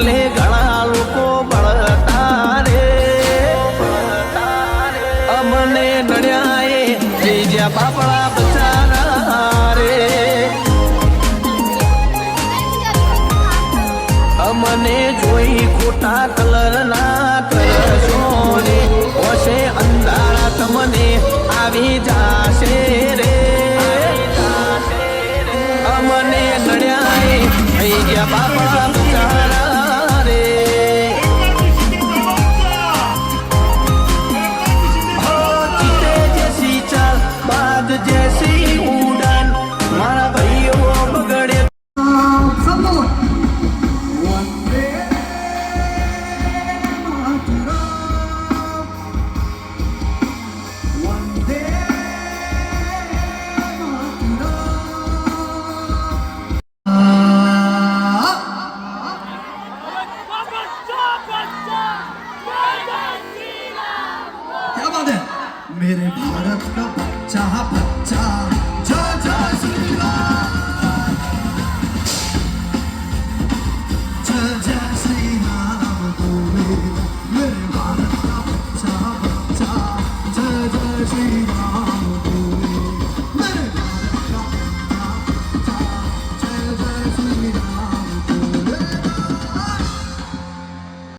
એટલે ઘણા લોકો બળતા રે અમને નડ્યા એ જઈ જ્યાં બાપડા બચારા રે અમને જોઈ ખોટા કલરના કરશો રે હોશે અંધારા તમને આવી જાશે રે અમને નડ્યા એ થઈ ગયા બાપા બચારા રે હો ચીતે જેસી ચાલ બાદ જેસી ઉડાન મારા ભાઈઓ બગડે मेरे भारत का बच्चा बच्चा जय जय श्री राम जय जय श्री राम बोले मेरे भारत का बच्चा बच्चा जय जय श्री राम